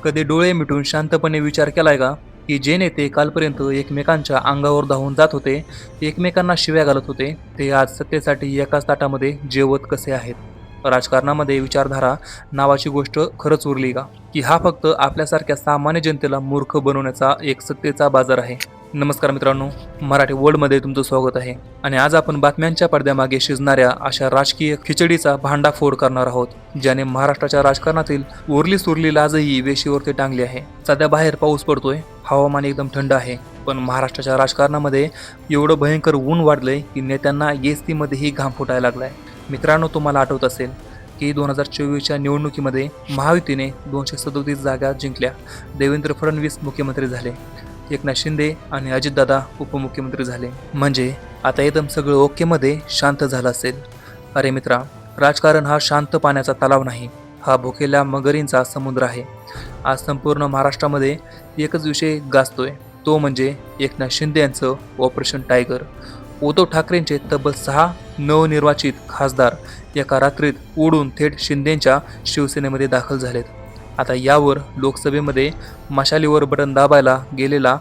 कधी डोळे मिटून शांतपणे विचार केलाय का की जे नेते कालपर्यंत एकमेकांच्या अंगावर धावून जात होते, एकमेकांना शिव्या घालत होते, ते आज सत्तेसाठी एकाच ताटामध्ये जेवत कसे आहेत? राजकारणामध्ये विचारधारा नावाची गोष्ट खरंच उरली का? की हा फक्त आपल्यासारख्या सामान्य जनतेला मूर्ख बनवण्याचा एक सत्तेचा बाजार आहे? नमस्कार मित्रांनो, मराठी वर्ल्डमध्ये तुमचं स्वागत आहे. आणि आज आपण बातम्यांच्या पडद्यामागे शिजणाऱ्या अशा राजकीय खिचडीचा भांडाफोड करणार आहोत, ज्याने महाराष्ट्राच्या राजकारणातील उरली सुरली लाजही वेशीवरती टांगली आहे. सध्या बाहेर पाऊस पडतोय, हवामान एकदम थंड आहे, पण महाराष्ट्राच्या राजकारणामध्ये एवढं भयंकर ऊन वाढलंय की नेत्यांना एसटीमध्येही घाम फुटायला लागलाय. मित्रांनो, तुम्हाला आठवत असेल की 2024च्या निवडणुकीमध्ये महायुतीने 237 जागा जिंकल्या. देवेंद्र फडणवीस मुख्यमंत्री झाले, एकनाथ शिंदे आणि अजितदादा उपमुख्यमंत्री झाले. म्हणजे आता एकदम सगळं ओकेमध्ये शांत झालं असेल. अरे मित्रा, राजकारण हा शांत पाण्याचा तलाव नाही, हा भुकेल्या मगरींचा समुद्र आहे. आज संपूर्ण महाराष्ट्रामध्ये एकच विषय गाजतोय, तो म्हणजे एकनाथ शिंदे यांचं ऑपरेशन टायगर. उद्धव ठाकरेंचे तब्बल 6 नवनिर्वाचित खासदार एका रात्रीत उडून थेट शिंदेंच्या शिवसेनेमध्ये दाखल झालेत. आता यावर लोकसभेमध्ये मशालीवर बटन दाबायला गेलेला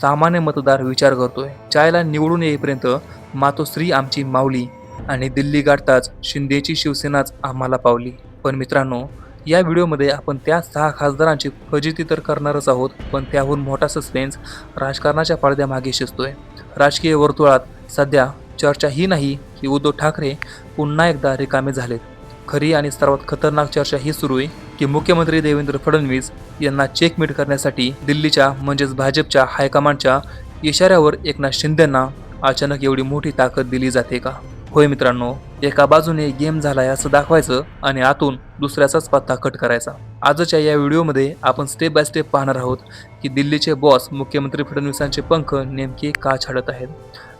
सामान्य मतदार विचार करतोय, चायला निवडून येईपर्यंत मातोश्री आमची माऊली आणि दिल्ली गाठताच शिंदेची शिवसेनाच आम्हाला पावली. पण मित्रांनो, या व्हिडिओमध्ये आपण त्या 6 खासदारांची फजिती तर करणारच आहोत, पण त्याहून मोठा सस्पेन्स राजकारणाच्या पडद्यामागे शिजतोय. राजकीय वर्तुळात सध्या चर्चा ही नाही की उद्धव ठाकरे पुन्हा एकदा रिकामे झालेत. खरी आणि सर्वात खतरनाक चर्चा ही सुरू आहे की मुख्यमंत्री देवेंद्र फडणवीस यांना चेकमेट करण्यासाठी दिल्लीच्या म्हणजेच भाजपच्या हायकमांडच्या इशाऱ्यावर एकनाथ शिंदेंना अचानक एवढी मोठी ताकद दिली जाते का? होय मित्रांनो, एका बाजूने गेम झालाय असं दाखवायचं आणि आतून दुसऱ्याचाच पत्ता कट करायचा. आजच्या या व्हिडिओमध्ये आपण स्टेप बाय स्टेप पाहणार आहोत की दिल्लीचे बॉस मुख्यमंत्री फडणवीसांचे पंख नेमके का छाडत आहेत.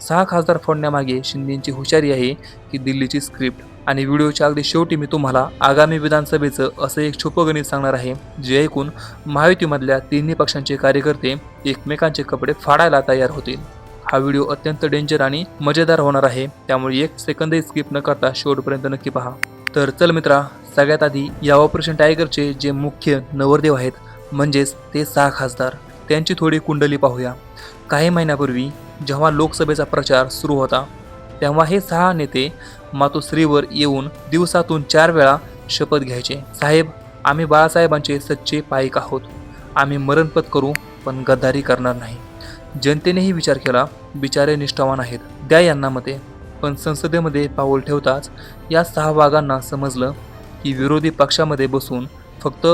6 खासदार फोडण्यामागे शिंदेची हुशारी आहे की दिल्लीची स्क्रिप्ट? आणि व्हिडिओच्या अगदी शेवटी मी तुम्हाला आगामी विधानसभेचं असं एक छुपं गणित सांगणार आहे, जे ऐकून महायुतीमधल्या तिन्ही पक्षांचे कार्यकर्ते एकमेकांचे कपडे फाडायला तयार होतील. हा व्हिडिओ अत्यंत डेंजर आणि मजेदार होणार आहे, त्यामुळे 1 सेकंदही स्किप न करता शेवटपर्यंत नक्की पहा. तर चल मित्रा, सगळ्यात आधी या ऑपरेशन टायगरचे जे मुख्य नवरदेव आहेत, म्हणजेच ते 6 खासदार, त्यांची थोडी कुंडली पाहूया. काही महिन्यापूर्वी जेव्हा लोकसभेचा प्रचार सुरू होता, तेव्हा हे 6 नेते मातोश्रीवर येऊन दिवसातून 4 वेळा शपथ घ्यायचे. साहेब, आम्ही बाळासाहेबांचे सच्चे पाईक आहोत, आम्ही मरणपत करू पण गद्दारी करणार नाही. जनतेनेही विचार केला, बिचारे निष्ठावान आहेत, द्या यांना मते. पण संसदेमध्ये पाऊल ठेवताच या 6 वाघांना समजलं की विरोधी पक्षामध्ये बसून फक्त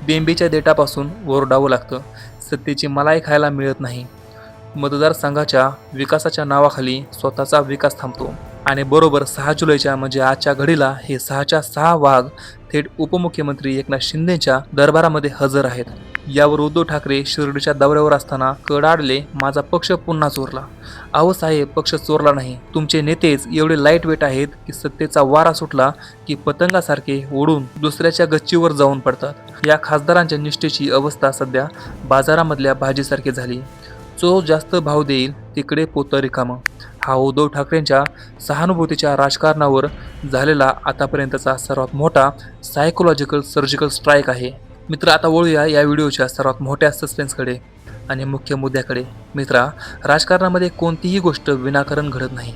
बेंबीच्या देठापासून ओरडावं लागतं, सत्तेची मलाई खायला मिळत नाही. मतदारसंघाच्या विकासाच्या नावाखाली स्वतःचा विकास थांबतो. आणि बरोबर 6 जुलैच्या म्हणजे आजच्या घडीला हे 6च्या 6 वाघ थेट उपमुख्यमंत्री एकनाथ शिंदेच्या दरबारामध्ये हजर आहेत. यावर उद्धव ठाकरे शिर्डीच्या दौऱ्यावर असताना कडाडले, माझा पक्ष पुन्हा चोरला. अहो साहेब, पक्ष चोरला नाही, तुमचे नेतेच एवढे लाईट वेट आहेत की सत्तेचा वारा सुटला की पतंगासारखे उडून दुसऱ्याच्या गच्चीवर जाऊन पडतात. या खासदारांच्या निष्ठेची अवस्था सध्या बाजारामधल्या भाजीसारखी झाली. जो जास्त भाव देईल तिकडे पोतं रिकामं. हा उद्धव ठाकरेंच्या सहानुभूतीच्या राजकारणावर झालेला आतापर्यंतचा सर्वात मोठा सायकोलॉजिकल सर्जिकल स्ट्राईक आहे. मित्र, आता वळूया या व्हिडिओच्या सर्वात मोठ्या सस्पेन्सकडे आणि मुख्य मुद्द्याकडे. मित्रा, राजकारणामध्ये कोणतीही गोष्ट विनाकारण घडत नाही.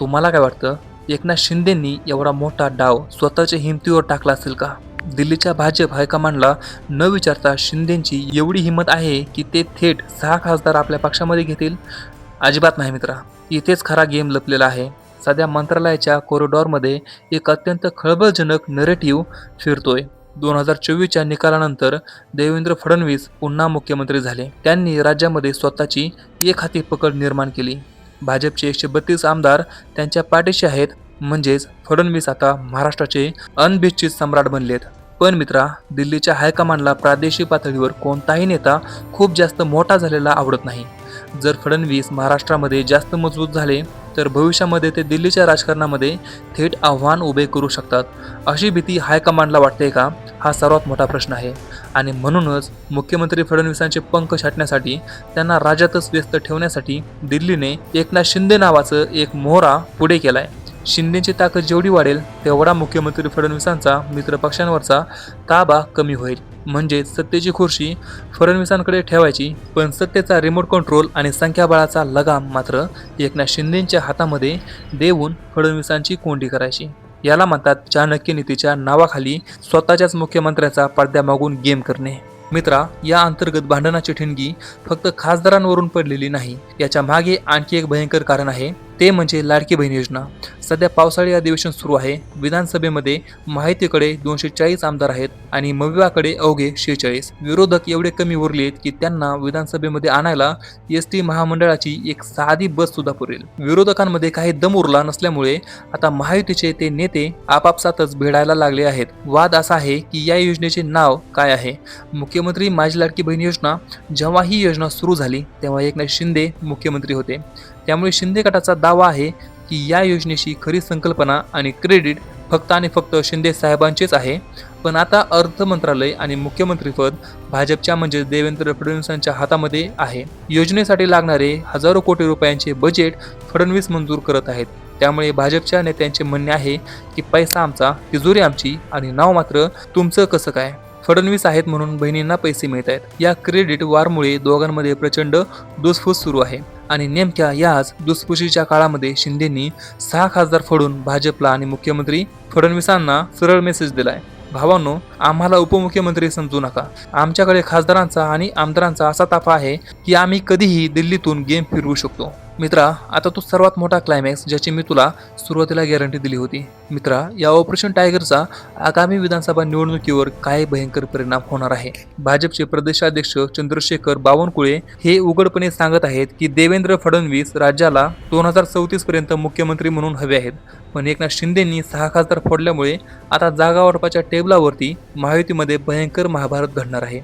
तुम्हाला काय वाटतं, एकनाथ शिंदेंनी एवढा मोठा डाव स्वतःच्या हिमतीवर टाकला असेल का? दिल्लीच्या भाजप हायकमांडला न विचारता शिंदेंची एवढी हिंमत आहे की ते थेट 6 खासदार आपल्या पक्षामध्ये घेतील? अजिबात नाही मित्रा, इथेच खरा गेम लपलेला आहे. सध्या मंत्रालयाच्या कॉरिडॉरमध्ये एक अत्यंत खळबळजनक नरेटिव्ह फिरतोय. 2024च्या निकालानंतर देवेंद्र फडणवीस पुन्हा मुख्यमंत्री झाले. त्यांनी राज्यामध्ये स्वतःची एकहाती पकड निर्माण केली. भाजपचे 132 आमदार त्यांच्या पाठीशी आहेत, म्हणजेच फडणवीस आता महाराष्ट्राचे अनभिषिक्त सम्राट बनलेत. पण मित्रा, दिल्लीच्या हायकमांडला प्रादेशिक पातळीवर कोणताही नेता खूप जास्त मोठा झालेला आवडत नाही. जर फडणवीस महाराष्ट्रामध्ये जास्त मजबूत झाले तर भविष्यामध्ये ते दिल्लीच्या राजकारणामध्ये थेट आव्हान उभे करू शकतात. अशी भीती हायकमांडला वाटते का? हा सर्वात मोठा प्रश्न आहे. आणि म्हणूनच मुख्यमंत्री फडणवीसांचे पंख छाटण्यासाठी, त्यांना राज्यातच व्यस्त ठेवण्यासाठी दिल्लीने एकनाथ शिंदे नावाचं एक मोहरा पुढे केलाय. शिंदेची ताकद जेवढी वाढेल तेवढा मुख्यमंत्री फडणवीसांचा मित्रपक्षांवरचा ताबा कमी होईल. म्हणजे सत्तेची खुर्ची फडणवीसांकडे ठेवायची, पण सत्तेचा रिमोट कंट्रोल आणि संख्याबळाचा लगाम मात्र एकनाथ शिंदेच्या हातामध्ये देऊन फडणवीसांची कोंडी करायची. याला म्हणतात चाणक्य नीतीच्या नावाखाली स्वतःच्याच मुख्यमंत्र्याचा पडद्यामागून गेम करणे. मित्रा, या अंतर्गत भांडणाची ठिणगी फक्त खासदारांवरून पडलेली नाही. याच्या मागे आणखी एक भयंकर कारण आहे, ते म्हणजे लाडकी बहीण योजना. सध्या पावसाळी अधिवेशन सुरू आहे. विधानसभेमध्ये महायुतीकडे 240 आमदार आहेत आणि मविवाकडे अवघे 46. विरोधक एवढे कमी उरले आहेत की त्यांना विधानसभेमध्ये आणायला एसटी महामंडळाची एक साधी बस सुद्धा पुरेल. विरोधकांमध्ये काही दम उरला नसल्यामुळे आता महायुतीचे ते नेते आपापसातच भिडायला लागले आहेत. वाद असा आहे की या योजनेचे नाव काय आहे. मुख्यमंत्री माझी लाडकी बहीण योजना, जेव्हा ही योजना सुरू झाली तेव्हा एकनाथ शिंदे मुख्यमंत्री होते. त्यामुळे शिंदे गटाचा दावा आहे की या योजनेची खरी संकल्पना आणि क्रेडिट फक्त आणि फक्त शिंदे साहेबांचेच आहे. पण आता अर्थ मंत्रालय आणि मुख्यमंत्रीपद भाजपच्या म्हणजे देवेंद्र फडणवीसांच्या हातामध्ये आहे. योजनेसाठी लागणारे हजारो कोटी रुपयांचे बजेट फडणवीस मंजूर करत आहेत. त्यामुळे भाजपच्या नेत्यांचे म्हणणे आहे की पैसा आमचा, तिजोरी आमची आणि नाव मात्र तुमचं कसं काय. फडणवीस आहेत म्हणून बहिणींना पैसे मिळत आहेत. या क्रेडिट वारमुळे दोघांमध्ये प्रचंड धुसफूस सुरू आहे आणि नेमक्या याच धुसफुशीच्या काळामध्ये शिंदेंनी 6 खासदार फोडून भाजपला आणि मुख्यमंत्री फडणवीसांना सरळ मेसेज दिलाय. भावांनो, आम्हाला उपमुख्यमंत्री समजू नका. आमच्याकडे खासदारांचा आणि आमदारांचा असा ताफा आहे की आम्ही कधीही दिल्लीतून गेम फिरवू शकतो. मित्रा, आता तो सर्वात मोठा क्लायमॅक्स ज्याची मी तुला सुरुवातीला गॅरंटी दिली होती. मित्रा, या ऑपरेशन टायगरचा आगामी विधानसभा निवडणुकीवर काय भयंकर परिणाम होणार आहे. भाजपचे प्रदेशाध्यक्ष चंद्रशेखर बावनकुळे हे उघडपणे सांगत आहेत की देवेंद्र फडणवीस राज्याला 2034 पर्यंत मुख्यमंत्री म्हणून हवे आहेत. पण एकनाथ शिंदेंनी 6 खासदार फोडल्यामुळे आता जागा वाटपाच्या टेबलावरती महायुतीमध्ये भयंकर महाभारत घडणार आहे.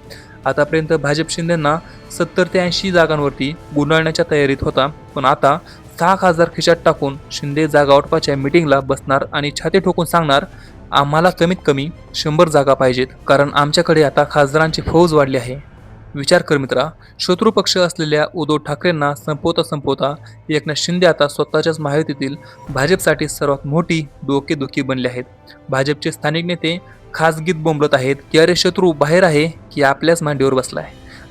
आतापर्यंत भाजप शिंदेंना 70 ते 80 जागांवरती गुंडाळण्याच्या तयारीत होता, पण आता 6 खासदार खिशात टाकून शिंदे जागा वाटपाच्या मीटिंगला बसणार आणि छाती ठोकून सांगणार, आम्हाला कमीत कमी 100 जागा पाहिजेत, कारण आमच्याकडे आता खासदारांची फौज वाढली आहे. विचार कर मित्रा, शत्रू पक्ष असलेल्या उद्धव ठाकरेंना संपवता एकनाथ शिंदे आता स्वतःच्याच महायुतीतील भाजपसाठी सर्वात मोठी डोकेदुखी बनले आहेत. भाजपचे स्थानिक नेते खासगीत बोंबलत आहेत की अरे शत्रू बाहेर आहे की आपल्याच मांडीवर बसलाय.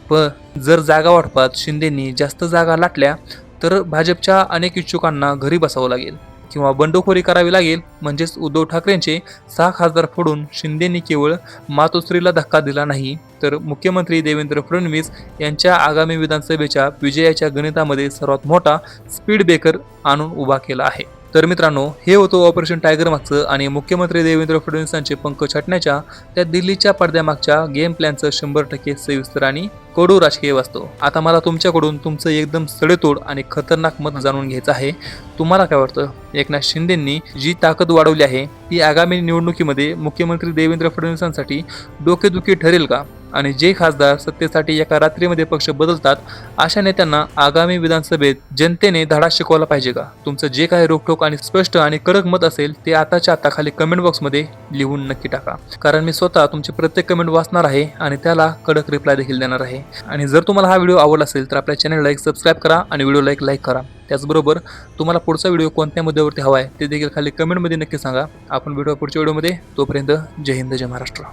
पण जर जागा वाटपात शिंदेंनी जास्त जागा लाटल्या तर भाजपच्या अनेक इच्छुकांना घरी बसावं लागेल किंवा बंडखोरी करावी लागेल. म्हणजेच उद्धव ठाकरेंचे 6 खासदार फोडून शिंदेंनी केवळ मातोश्रीला धक्का दिला नाही, तर मुख्यमंत्री देवेंद्र फडणवीस यांच्या आगामी विधानसभेच्या विजयाच्या गणितामध्ये सर्वात मोठा स्पीड ब्रेकर आणून उभा केला आहे. तर मित्रांनो, हे होतं ऑपरेशन टायगर मागचं आणि मुख्यमंत्री देवेंद्र फडणवीसांचे पंख छाटण्याच्या त्या दिल्लीच्या पडद्यामागच्या गेम प्लॅनचं 100% सविस्तर आणि कडू राजकीय वास्तव. आता मला तुमच्याकडून तुमचं एकदम सडेतोड आणि खतरनाक मत जाणून घ्यायचं आहे. तुम्हाला काय वाटतं, एकनाथ शिंदेंनी जी ताकद वाढवली आहे ती आगामी निवडणुकीमध्ये मुख्यमंत्री देवेंद्र फडणवीसांसाठी डोकेदुखी ठरेल का? आणि जे खासदार सत्तेसाठी एका रात्रीमध्ये पक्ष बदलतात अशा नेत्यांना आगामी विधानसभेत जनतेने धडा शिकवला पाहिजे का? तुमचं जे काही रोखठोक आणि स्पष्ट आणि कडक मत असेल ते आताच्या आता खाली कमेंट बॉक्समध्ये लिहून नक्की टाका, कारण मी स्वतः तुमची प्रत्येक कमेंट वाचणार आहे आणि त्याला कडक रिप्लाय देखील देणार आहे. आणि जर तुम्हाला हा व्हिडिओ आवडला असेल तर आपल्या चॅनलला एक सबस्क्राईब करा आणि व्हिडिओला एक लाईक करा. त्याचबरोबर तुम्हाला पुढचा व्हिडिओ कोणत्या मुद्द्यावरती हवा आहे ते देखील खाली कमेंटमध्ये नक्की सांगा. आपण भेटूया पुढच्या व्हिडिओमध्ये. तोपर्यंत जय हिंद, जय महाराष्ट्र.